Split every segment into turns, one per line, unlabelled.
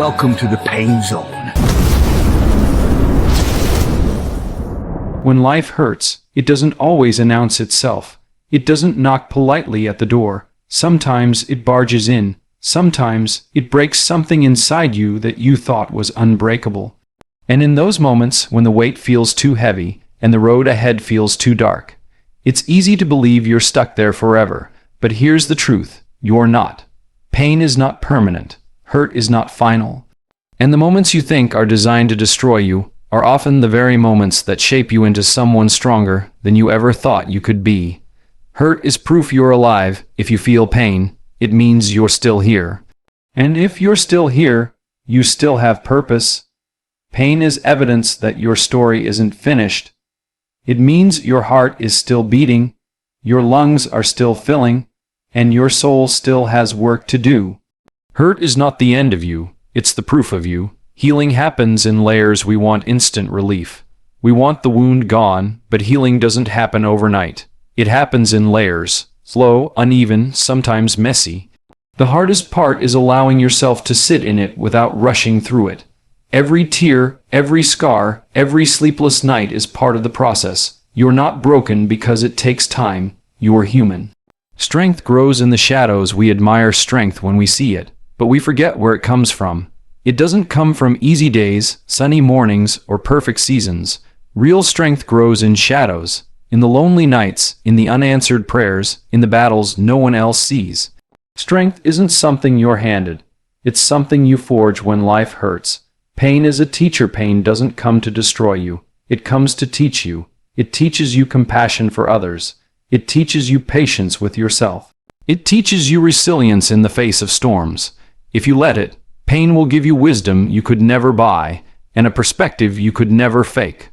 Welcome to the pain zone.
When life hurts, it doesn't always announce itself. It doesn't knock politely at the door. Sometimes it barges in. Sometimes it breaks something inside you that you thought was unbreakable. And in those moments when the weight feels too heavy and the road ahead feels too dark, it's easy to believe you're stuck there forever. But here's the truth: you're not. Pain is not permanent. Hurt is not final. And the moments you think are designed to destroy you are often the very moments that shape you into someone stronger than you ever thought you could be. Hurt is proof you're alive. If you feel pain, it means you're still here. And if you're still here, you still have purpose. Pain is evidence that your story isn't finished. It means your heart is still beating, your lungs are still filling, and your soul still has work to do. Hurt is not the end of you, it's the proof of you. Healing happens in layers. We want instant relief. We want the wound gone, but healing doesn't happen overnight. It happens in layers, slow, uneven, sometimes messy. The hardest part is allowing yourself to sit in it without rushing through it. Every tear, every scar, every sleepless night is part of the process. You're not broken because it takes time. You're human. Strength grows in the shadows. We admire strength when we see it, but we forget where it comes from. It doesn't come from easy days, sunny mornings, or perfect seasons. Real strength grows in shadows, in the lonely nights, in the unanswered prayers, in the battles no one else sees. Strength isn't something you're handed. It's something you forge when life hurts. Pain is a teacher. Pain doesn't come to destroy you. It comes to teach you. It teaches you compassion for others. It teaches you patience with yourself. It teaches you resilience in the face of storms. If you let it, pain will give you wisdom you could never buy, and a perspective you could never fake.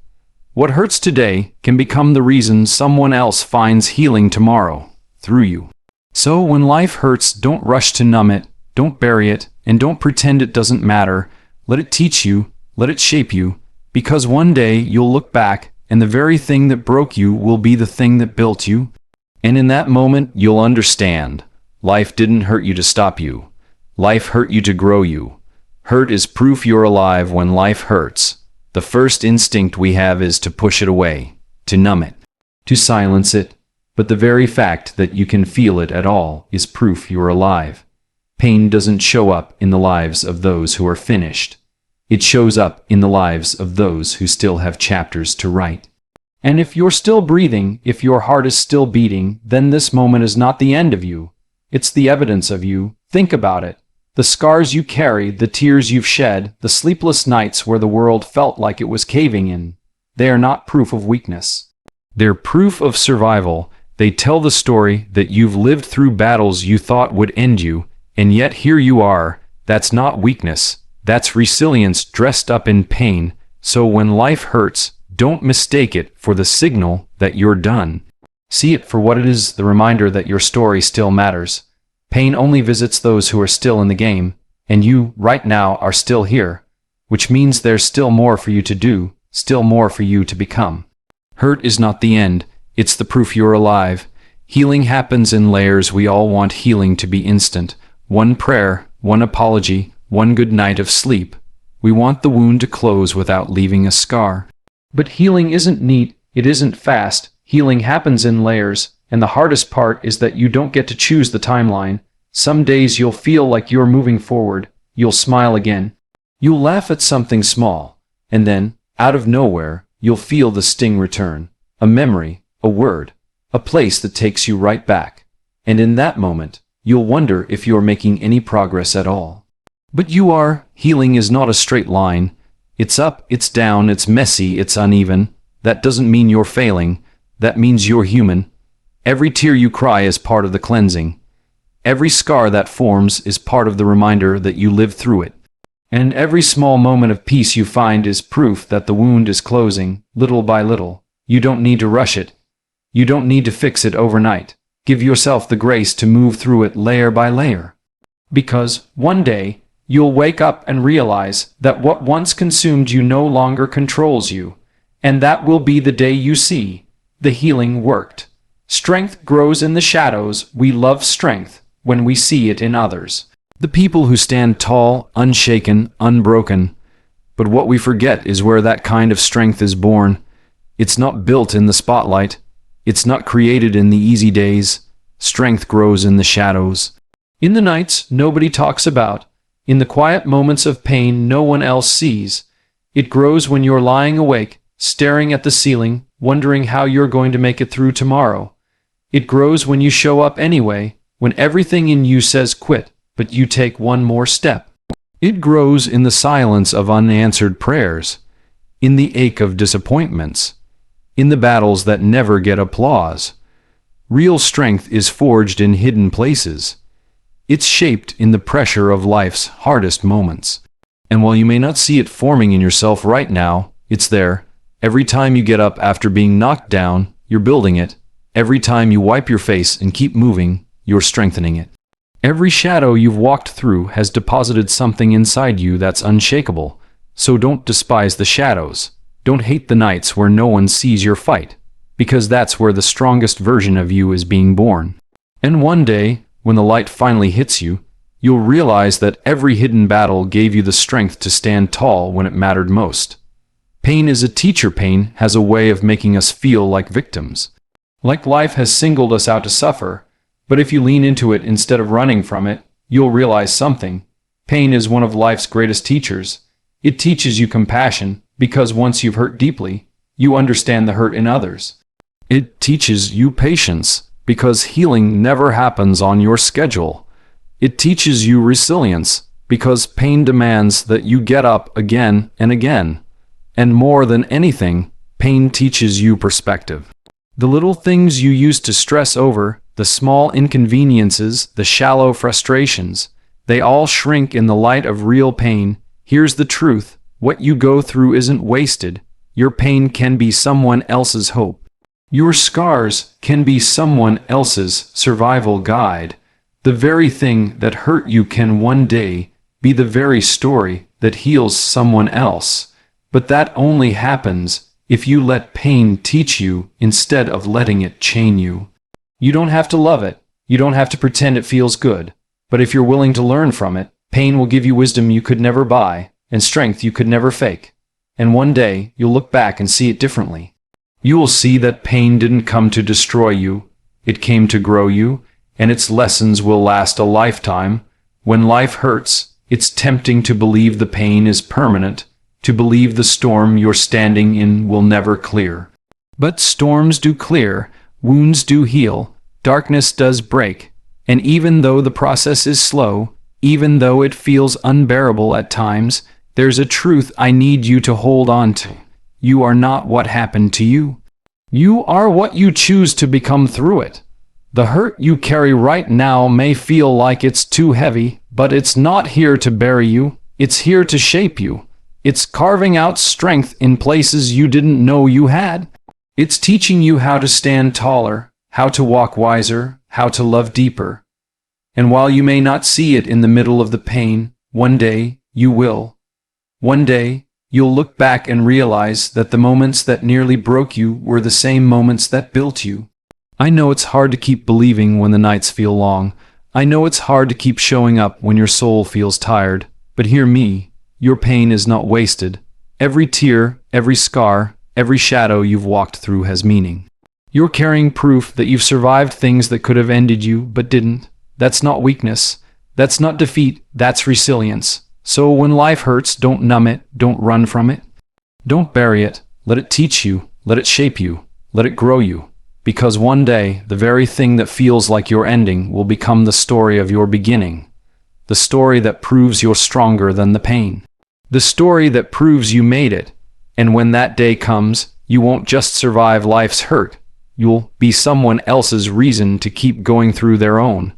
What hurts today can become the reason someone else finds healing tomorrow, through you. So when life hurts, don't rush to numb it, don't bury it, and don't pretend it doesn't matter. Let it teach you, let it shape you, because one day you'll look back, and the very thing that broke you will be the thing that built you. And in that moment, you'll understand. Life didn't hurt you to stop you. Life hurt you to grow you. Hurt is proof you're alive. When life hurts, the first instinct we have is to push it away, to numb it, to silence it. But the very fact that you can feel it at all is proof you're alive. Pain doesn't show up in the lives of those who are finished. It shows up in the lives of those who still have chapters to write. And if you're still breathing, if your heart is still beating, then this moment is not the end of you. It's the evidence of you. Think about it. The scars you carry, the tears you've shed, the sleepless nights where the world felt like it was caving in, they are not proof of weakness. They're proof of survival. They tell the story that you've lived through battles you thought would end you, and yet here you are. That's not weakness. That's resilience dressed up in pain. So when life hurts, don't mistake it for the signal that you're done. See it for what it is, the reminder that your story still matters. Pain only visits those who are still in the game, and you, right now, are still here, which means there's still more for you to do, still more for you to become. Hurt is not the end, it's the proof you're alive. Healing happens in layers. We all want healing to be instant. One prayer, one apology, one good night of sleep. We want the wound to close without leaving a scar. But healing isn't neat, it isn't fast. Healing happens in layers. And the hardest part is that you don't get to choose the timeline. Some days you'll feel like you're moving forward. You'll smile again. You'll laugh at something small. And then, out of nowhere, you'll feel the sting return. A memory, a word, a place that takes you right back. And in that moment, you'll wonder if you're making any progress at all. But you are. Healing is not a straight line. It's up, it's down, it's messy, it's uneven. That doesn't mean you're failing. That means you're human. Every tear you cry is part of the cleansing. Every scar that forms is part of the reminder that you lived through it. And every small moment of peace you find is proof that the wound is closing, little by little. You don't need to rush it. You don't need to fix it overnight. Give yourself the grace to move through it layer by layer. Because one day, you'll wake up and realize that what once consumed you no longer controls you. And that will be the day you see the healing worked. Strength grows in the shadows. We love strength when we see it in others. The people who stand tall, unshaken, unbroken. But what we forget is where that kind of strength is born. It's not built in the spotlight. It's not created in the easy days. Strength grows in the shadows. In the nights nobody talks about. In the quiet moments of pain no one else sees. It grows when you're lying awake, staring at the ceiling, wondering how you're going to make it through tomorrow. It grows when you show up anyway, when everything in you says quit, but you take one more step. It grows in the silence of unanswered prayers, in the ache of disappointments, in the battles that never get applause. Real strength is forged in hidden places. It's shaped in the pressure of life's hardest moments. And while you may not see it forming in yourself right now, it's there. Every time you get up after being knocked down, you're building it. Every time you wipe your face and keep moving, you're strengthening it. Every shadow you've walked through has deposited something inside you that's unshakable. So don't despise the shadows. Don't hate the nights where no one sees your fight, because that's where the strongest version of you is being born. And one day, when the light finally hits you, you'll realize that every hidden battle gave you the strength to stand tall when it mattered most. Pain is a teacher. Pain has a way of making us feel like victims. Like life has singled us out to suffer, but if you lean into it instead of running from it, you'll realize something. Pain is one of life's greatest teachers. It teaches you compassion, because once you've hurt deeply, you understand the hurt in others. It teaches you patience, because healing never happens on your schedule. It teaches you resilience, because pain demands that you get up again and again. And more than anything, pain teaches you perspective. The little things you used to stress over, the small inconveniences, the shallow frustrations, they all shrink in the light of real pain. Here's the truth: what you go through isn't wasted. Your pain can be someone else's hope. Your scars can be someone else's survival guide. The very thing that hurt you can one day be the very story that heals someone else. But that only happens if you let pain teach you instead of letting it chain you. You don't have to love it. You don't have to pretend it feels good. But if you're willing to learn from it, pain will give you wisdom you could never buy, and strength you could never fake. And one day, you'll look back and see it differently. You will see that pain didn't come to destroy you. It came to grow you, and its lessons will last a lifetime. When life hurts, it's tempting to believe the pain is permanent, to believe the storm you're standing in will never clear. But storms do clear, wounds do heal, darkness does break, and even though the process is slow, even though it feels unbearable at times, there's a truth I need you to hold on to. You are not what happened to you. You are what you choose to become through it. The hurt you carry right now may feel like it's too heavy, but it's not here to bury you. It's here to shape you. It's carving out strength in places you didn't know you had. It's teaching you how to stand taller, how to walk wiser, how to love deeper. And while you may not see it in the middle of the pain, one day you will. One day, you'll look back and realize that the moments that nearly broke you were the same moments that built you. I know it's hard to keep believing when the nights feel long. I know it's hard to keep showing up when your soul feels tired. But hear me, your pain is not wasted. Every tear, every scar, every shadow you've walked through has meaning. You're carrying proof that you've survived things that could have ended you but didn't. That's not weakness. That's not defeat. That's resilience. So when life hurts, don't numb it, don't run from it. Don't bury it. Let it teach you, let it shape you, let it grow you. Because one day, the very thing that feels like your ending will become the story of your beginning. The story that proves you're stronger than the pain. The story that proves you made it. And when that day comes, you won't just survive life's hurt. You'll be someone else's reason to keep going through their own.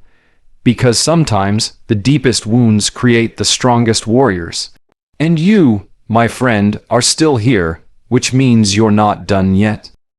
Because sometimes, the deepest wounds create the strongest warriors. And you, my friend, are still here, which means you're not done yet.